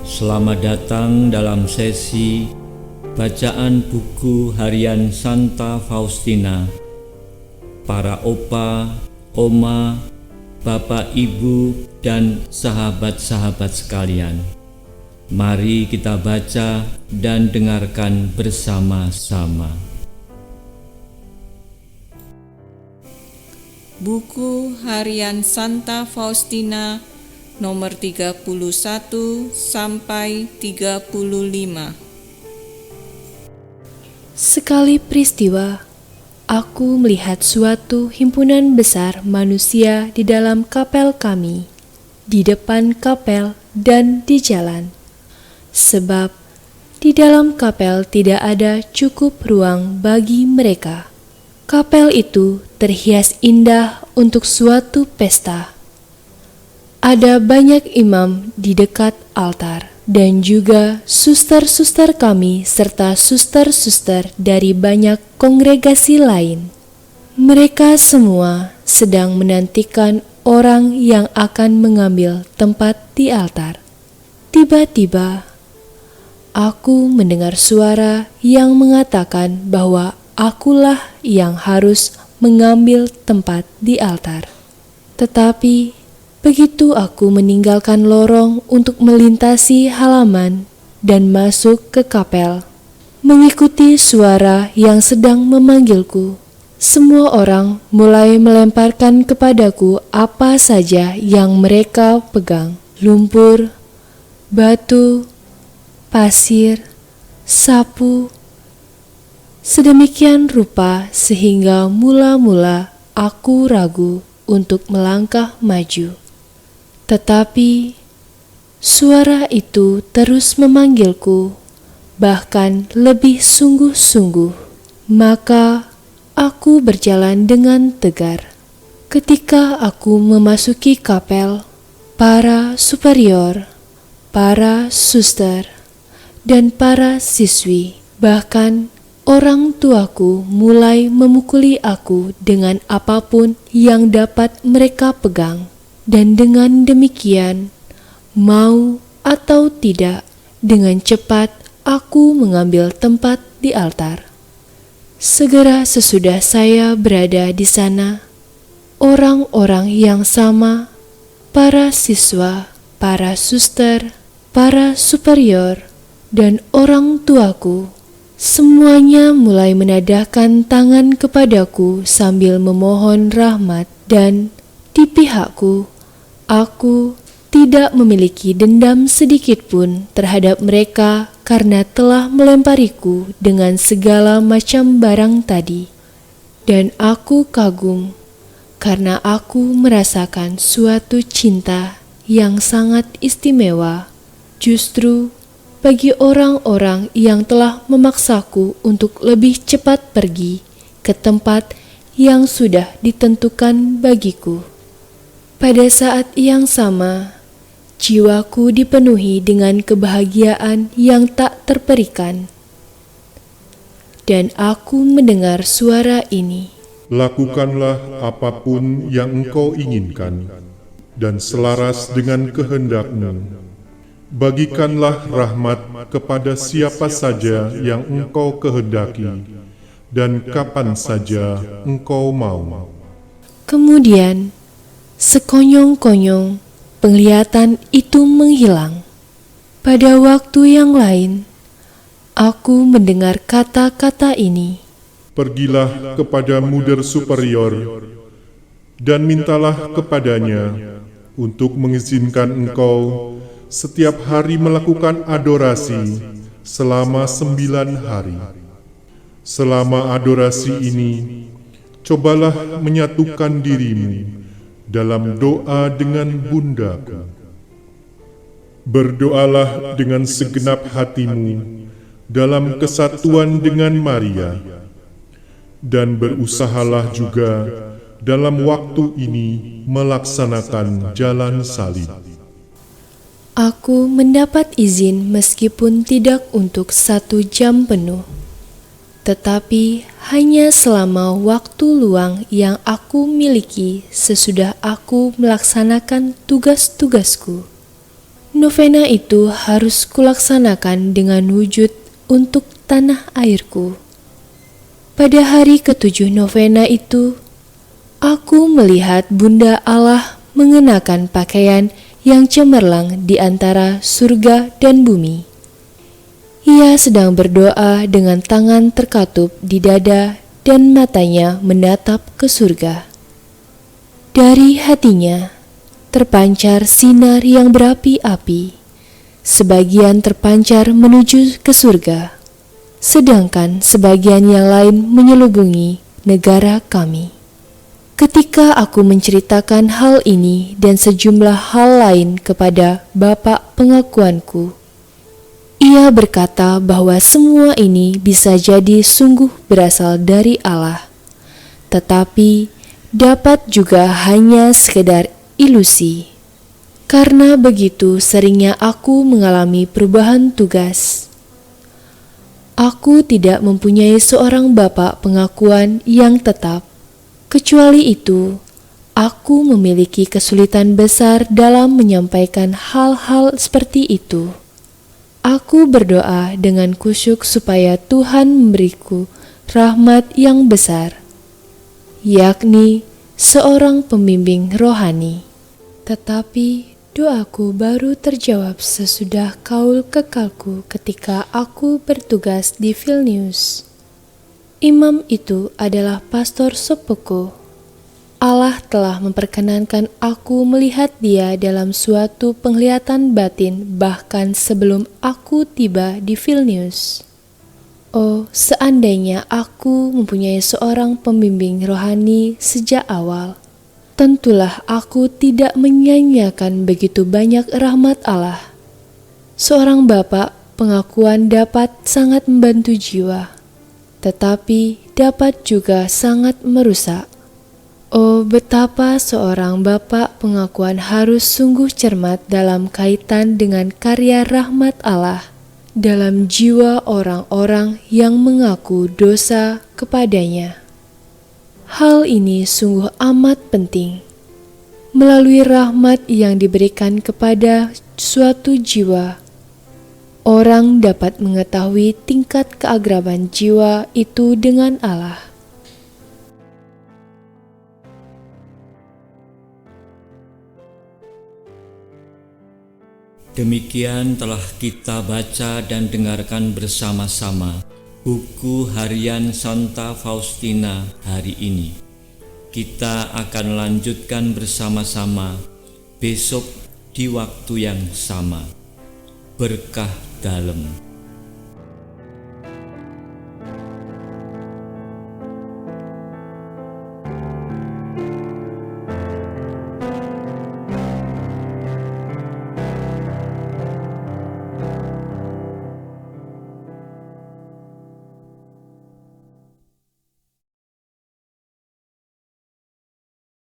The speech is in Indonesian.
Selamat datang dalam sesi bacaan buku harian Santa Faustina. Para opa, oma, bapak, ibu, dan sahabat-sahabat sekalian, mari kita baca dan dengarkan bersama-sama. Buku harian Santa Faustina nomor 31 sampai 35. Sekali peristiwa, aku melihat suatu himpunan besar manusia di dalam kapel kami, di depan kapel dan di jalan. Sebab di dalam kapel tidak ada cukup ruang bagi mereka. Kapel itu terhias indah untuk suatu pesta. Ada banyak imam di dekat altar, dan juga suster-suster kami serta suster-suster dari banyak kongregasi lain. Mereka semua sedang menantikan orang yang akan mengambil tempat di altar. Tiba-tiba, aku mendengar suara yang mengatakan bahwa akulah yang harus mengambil tempat di altar. Tetapi begitu aku meninggalkan lorong untuk melintasi halaman dan masuk ke kapel, mengikuti suara yang sedang memanggilku, semua orang mulai melemparkan kepadaku apa saja yang mereka pegang: lumpur, batu, pasir, sapu. Sedemikian rupa sehingga mula-mula aku ragu untuk melangkah maju. Tetapi suara itu terus memanggilku, bahkan lebih sungguh-sungguh. Maka aku berjalan dengan tegar. Ketika aku memasuki kapel, para superior, para suster, dan para siswi, bahkan orang tuaku mulai memukuli aku dengan apapun yang dapat mereka pegang. Dan dengan demikian, mau atau tidak, dengan cepat aku mengambil tempat di altar. Segera sesudah saya berada di sana, orang-orang yang sama, para siswa, para suster, para superior, dan orang tuaku, semuanya mulai menadahkan tangan kepadaku sambil memohon rahmat, dan di pihakku, aku tidak memiliki dendam sedikit pun terhadap mereka karena telah melempariku dengan segala macam barang tadi. Dan aku kagum karena aku merasakan suatu cinta yang sangat istimewa justru bagi orang-orang yang telah memaksaku untuk lebih cepat pergi ke tempat yang sudah ditentukan bagiku. Pada saat yang sama, jiwaku dipenuhi dengan kebahagiaan yang tak terperikan. Dan aku mendengar suara ini. Lakukanlah apapun yang engkau inginkan, dan selaras dengan kehendak-Mu. Bagikanlah rahmat kepada siapa saja yang engkau kehendaki, dan kapan saja engkau mau. Kemudian, sekonyong-konyong, penglihatan itu menghilang. Pada waktu yang lain, aku mendengar kata-kata ini. Pergilah kepada muder superior, dan mintalah kepadanya untuk mengizinkan engkau setiap hari melakukan adorasi selama 9 hari. Selama adorasi ini, cobalah menyatukan dirimu dalam doa dengan bundaku. Berdoalah dengan segenap hatimu dalam kesatuan dengan Maria, dan berusahalah juga dalam waktu ini melaksanakan jalan salib. Aku mendapat izin meskipun tidak untuk 1 jam penuh. tetapi hanya selama waktu luang yang aku miliki sesudah aku melaksanakan tugas-tugasku. Novena itu harus kulaksanakan dengan wujud untuk tanah airku. Pada hari ke-7 novena itu, aku melihat Bunda Allah mengenakan pakaian yang cemerlang di antara surga dan bumi. Ia sedang berdoa dengan tangan terkatup di dada dan matanya menatap ke surga. Dari hatinya terpancar sinar yang berapi-api, sebagian terpancar menuju ke surga, sedangkan sebagian yang lain menyelubungi negara kami. Ketika aku menceritakan hal ini dan sejumlah hal lain kepada bapak pengakuanku, ia berkata bahwa semua ini bisa jadi sungguh berasal dari Allah, tetapi dapat juga hanya sekedar ilusi. Karena begitu seringnya aku mengalami perubahan tugas. Aku tidak mempunyai seorang bapak pengakuan yang tetap. Kecuali itu, aku memiliki kesulitan besar dalam menyampaikan hal-hal seperti itu. Aku berdoa dengan khusyuk supaya Tuhan memberiku rahmat yang besar, yakni seorang pembimbing rohani. Tetapi doaku baru terjawab sesudah kaul kekalku ketika aku bertugas di Vilnius. Imam itu adalah Pastor Sopoko. Allah telah memperkenankan aku melihat dia dalam suatu penglihatan batin bahkan sebelum aku tiba di Vilnius. Oh, seandainya aku mempunyai seorang pembimbing rohani sejak awal, tentulah aku tidak menyanyiakan begitu banyak rahmat Allah. Seorang bapak pengakuan dapat sangat membantu jiwa, tetapi dapat juga sangat merusak. Oh, betapa seorang bapak pengakuan harus sungguh cermat dalam kaitan dengan karya rahmat Allah dalam jiwa orang-orang yang mengaku dosa kepadanya. Hal ini sungguh amat penting. Melalui rahmat yang diberikan kepada suatu jiwa, orang dapat mengetahui tingkat keakraban jiwa itu dengan Allah. Demikian telah kita baca dan dengarkan bersama-sama buku harian Santa Faustina hari ini. Kita akan lanjutkan bersama-sama besok di waktu yang sama. Berkah dalam.